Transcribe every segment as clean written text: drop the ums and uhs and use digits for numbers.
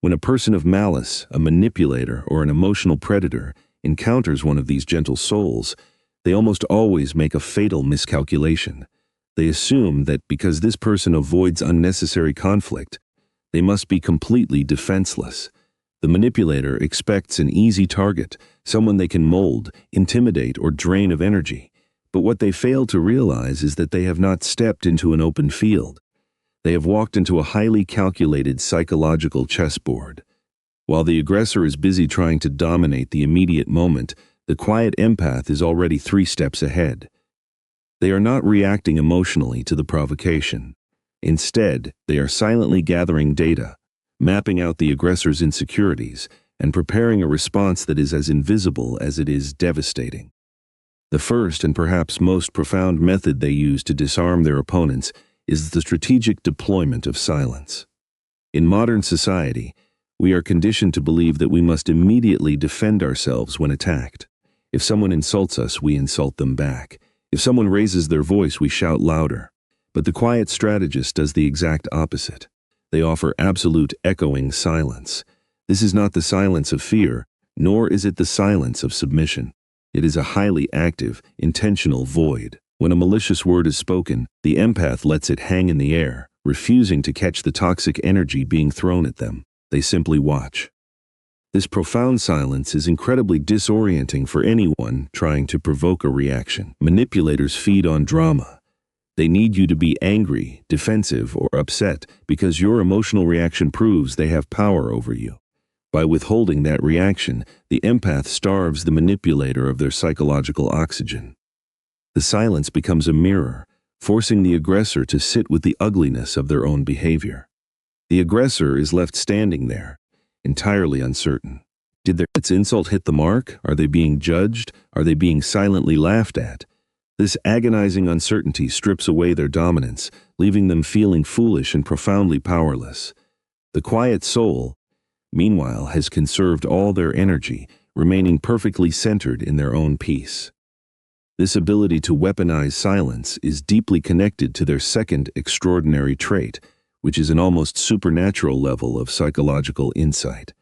When a person of malice, a manipulator, or an emotional predator encounters one of these gentle souls, they almost always make a fatal miscalculation. They assume that because this person avoids unnecessary conflict, they must be completely defenseless. The manipulator expects an easy target, someone they can mold, intimidate, or drain of energy. But what they fail to realize is that they have not stepped into an open field. They have walked into a highly calculated psychological chessboard. While the aggressor is busy trying to dominate the immediate moment, the quiet empath is already 3 steps ahead. They are not reacting emotionally to the provocation. Instead, they are silently gathering data, mapping out the aggressor's insecurities, and preparing a response that is as invisible as it is devastating. The first and perhaps most profound method they use to disarm their opponents is the strategic deployment of silence. In modern society, we are conditioned to believe that we must immediately defend ourselves when attacked. If someone insults us, we insult them back. If someone raises their voice, we shout louder. But the quiet strategist does the exact opposite. They offer absolute echoing silence. This is not the silence of fear, nor is it the silence of submission. It is a highly active, intentional void. When a malicious word is spoken, the empath lets it hang in the air, refusing to catch the toxic energy being thrown at them. They simply watch. This profound silence is incredibly disorienting for anyone trying to provoke a reaction. Manipulators feed on drama. They need you to be angry, defensive, or upset because your emotional reaction proves they have power over you. By withholding that reaction, the empath starves the manipulator of their psychological oxygen. The silence becomes a mirror, forcing the aggressor to sit with the ugliness of their own behavior. The aggressor is left standing there, entirely uncertain. Did their insult hit the mark? Are they being judged? Are they being silently laughed at? This agonizing uncertainty strips away their dominance, leaving them feeling foolish and profoundly powerless. The quiet soul, meanwhile, has conserved all their energy, remaining perfectly centered in their own peace. This ability to weaponize silence is deeply connected to their second extraordinary trait, which is an almost supernatural level of psychological insight.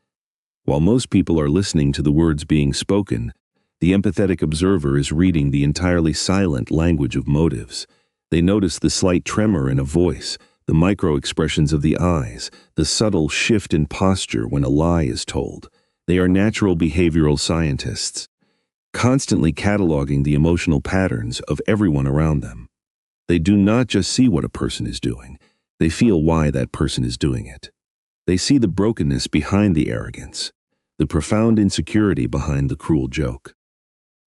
While most people are listening to the words being spoken, the empathetic observer is reading the entirely silent language of motives. They notice the slight tremor in a voice, the micro-expressions of the eyes, the subtle shift in posture when a lie is told. They are natural behavioral scientists, constantly cataloging the emotional patterns of everyone around them. They do not just see what a person is doing, they feel why that person is doing it. They see the brokenness behind the arrogance, the profound insecurity behind the cruel joke.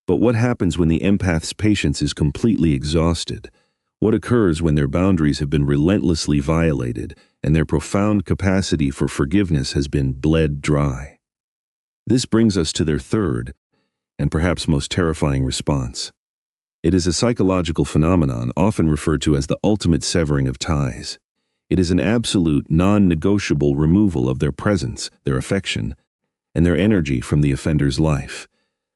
But what happens when the empath's patience is completely exhausted? What occurs when their boundaries have been relentlessly violated and their profound capacity for forgiveness has been bled dry? This brings us to their third, and perhaps most terrifying response. It is a psychological phenomenon often referred to as the ultimate severing of ties. It is an absolute, non-negotiable removal of their presence, their affection, and their energy from the offender's life.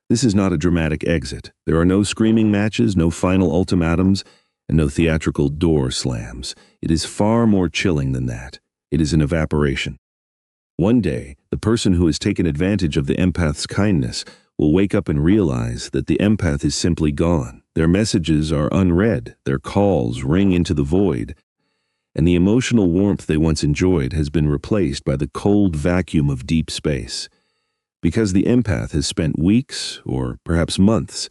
This is not a dramatic exit. There are no screaming matches, no final ultimatums, and no theatrical door slams. It is far more chilling than that. It is an evaporation. One day, the person who has taken advantage of the empath's kindness will wake up and realize that the empath is simply gone. Their messages are unread, their calls ring into the void, and the emotional warmth they once enjoyed has been replaced by the cold vacuum of deep space. Because the empath has spent weeks, or perhaps months,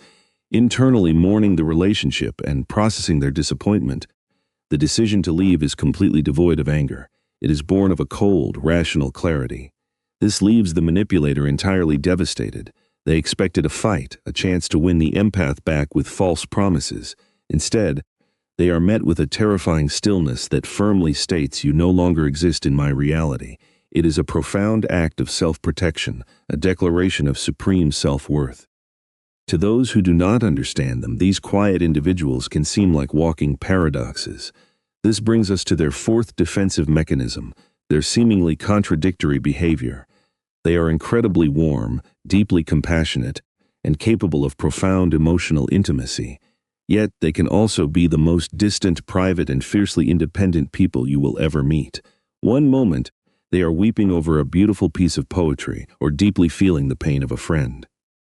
internally mourning the relationship and processing their disappointment, the decision to leave is completely devoid of anger. It is born of a cold, rational clarity. This leaves the manipulator entirely devastated. They expected a fight, a chance to win the empath back with false promises. Instead, they are met with a terrifying stillness that firmly states, "You no longer exist in my reality." It is a profound act of self-protection, a declaration of supreme self-worth. To those who do not understand them, these quiet individuals can seem like walking paradoxes. This brings us to their fourth defensive mechanism, their seemingly contradictory behavior. They are incredibly warm, deeply compassionate, and capable of profound emotional intimacy. Yet they can also be the most distant, private, and fiercely independent people you will ever meet. One moment, They are weeping over a beautiful piece of poetry or deeply feeling the pain of a friend.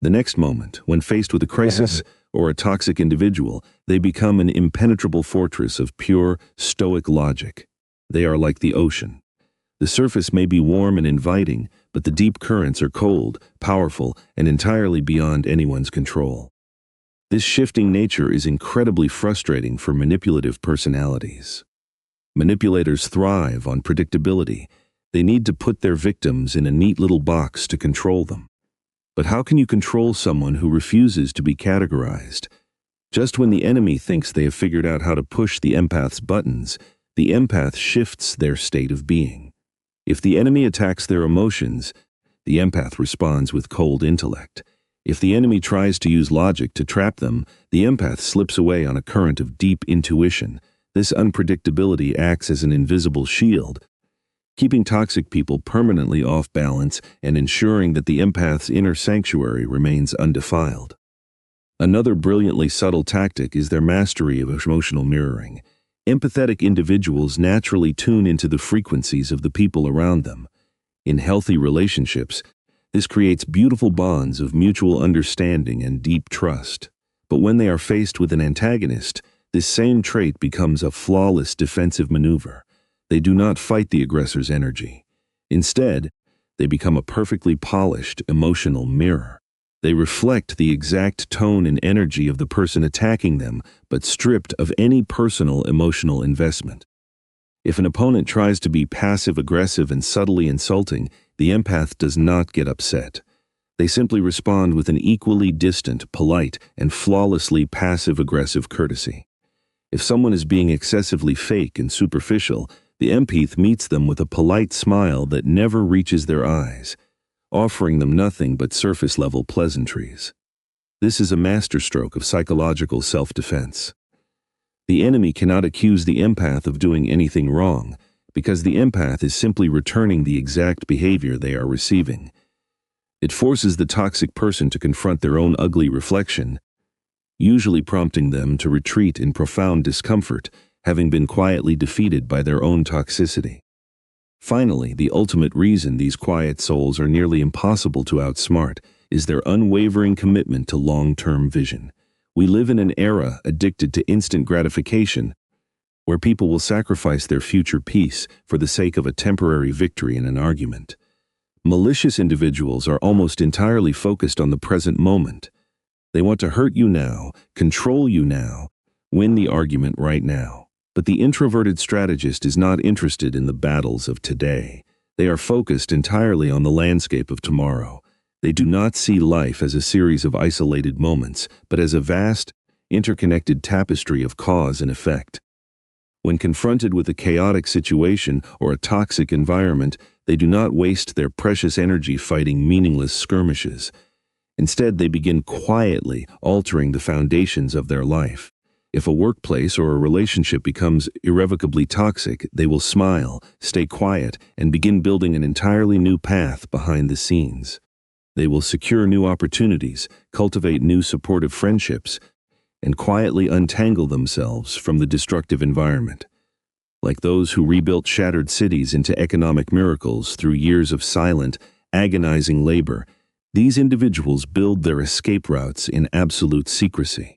The next moment, when faced with a crisis or a toxic individual, they become an impenetrable fortress of pure, stoic logic. They are like the ocean. The surface may be warm and inviting, but the deep currents are cold, powerful, and entirely beyond anyone's control. This shifting nature is incredibly frustrating for manipulative personalities. Manipulators thrive on predictability. They need to put their victims in a neat little box to control them. But how can you control someone who refuses to be categorized? Just when the enemy thinks they have figured out how to push the empath's buttons, the empath shifts their state of being. If the enemy attacks their emotions, the empath responds with cold intellect. If the enemy tries to use logic to trap them, the empath slips away on a current of deep intuition. This unpredictability acts as an invisible shield, keeping toxic people permanently off balance and ensuring that the empath's inner sanctuary remains undefiled. Another brilliantly subtle tactic is their mastery of emotional mirroring. Empathetic individuals naturally tune into the frequencies of the people around them. In healthy relationships, this creates beautiful bonds of mutual understanding and deep trust. But when they are faced with an antagonist, this same trait becomes a flawless defensive maneuver. They do not fight the aggressor's energy. Instead, they become a perfectly polished emotional mirror. They reflect the exact tone and energy of the person attacking them, but stripped of any personal emotional investment. If an opponent tries to be passive-aggressive and subtly insulting, the empath does not get upset. They simply respond with an equally distant, polite, and flawlessly passive-aggressive courtesy. If someone is being excessively fake and superficial, the empath meets them with a polite smile that never reaches their eyes, offering them nothing but surface-level pleasantries. This is a masterstroke of psychological self-defense. The enemy cannot accuse the empath of doing anything wrong, because the empath is simply returning the exact behavior they are receiving. It forces the toxic person to confront their own ugly reflection, usually prompting them to retreat in profound discomfort, having been quietly defeated by their own toxicity. Finally, the ultimate reason these quiet souls are nearly impossible to outsmart is their unwavering commitment to long-term vision. We live in an era addicted to instant gratification, where people will sacrifice their future peace for the sake of a temporary victory in an argument. Malicious individuals are almost entirely focused on the present moment. They want to hurt you now, control you now, win the argument right now. But the introverted strategist is not interested in the battles of today. They are focused entirely on the landscape of tomorrow. They do not see life as a series of isolated moments, but as a vast, interconnected tapestry of cause and effect. When confronted with a chaotic situation or a toxic environment, they do not waste their precious energy fighting meaningless skirmishes. Instead, they begin quietly altering the foundations of their life. If a workplace or a relationship becomes irrevocably toxic, they will smile, stay quiet, and begin building an entirely new path behind the scenes. They will secure new opportunities, cultivate new supportive friendships, and quietly untangle themselves from the destructive environment. Like those who rebuilt shattered cities into economic miracles through years of silent, agonizing labor, these individuals build their escape routes in absolute secrecy.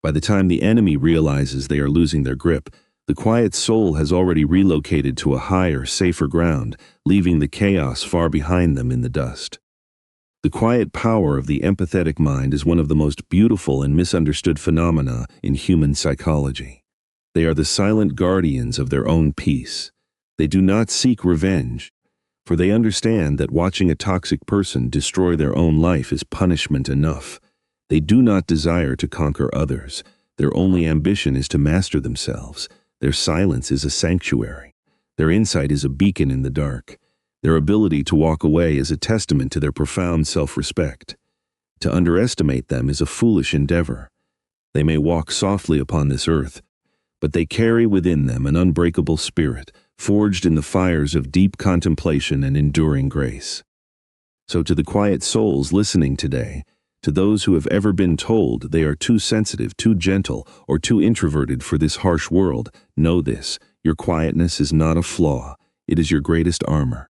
By the time the enemy realizes they are losing their grip, the quiet soul has already relocated to a higher, safer ground, leaving the chaos far behind them in the dust. The quiet power of the empathetic mind is one of the most beautiful and misunderstood phenomena in human psychology. They are the silent guardians of their own peace. They do not seek revenge, for they understand that watching a toxic person destroy their own life is punishment enough. They do not desire to conquer others. Their only ambition is to master themselves. Their silence is a sanctuary. Their insight is a beacon in the dark. Their ability to walk away is a testament to their profound self-respect. To underestimate them is a foolish endeavor. They may walk softly upon this earth, but they carry within them an unbreakable spirit, forged in the fires of deep contemplation and enduring grace. So to the quiet souls listening today, to those who have ever been told they are too sensitive, too gentle, or too introverted for this harsh world, know this: your quietness is not a flaw. it is your greatest armor.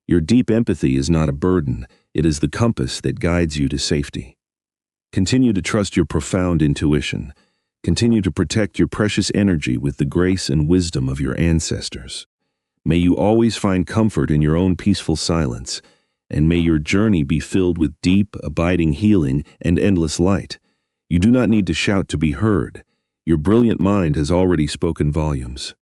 Your deep empathy is not a burden, it is the compass that guides you to safety. Continue to trust your profound intuition. Continue to protect your precious energy with the grace and wisdom of your ancestors. May you always find comfort in your own peaceful silence, and may your journey be filled with deep, abiding healing and endless light. You do not need to shout to be heard. Your brilliant mind has already spoken volumes.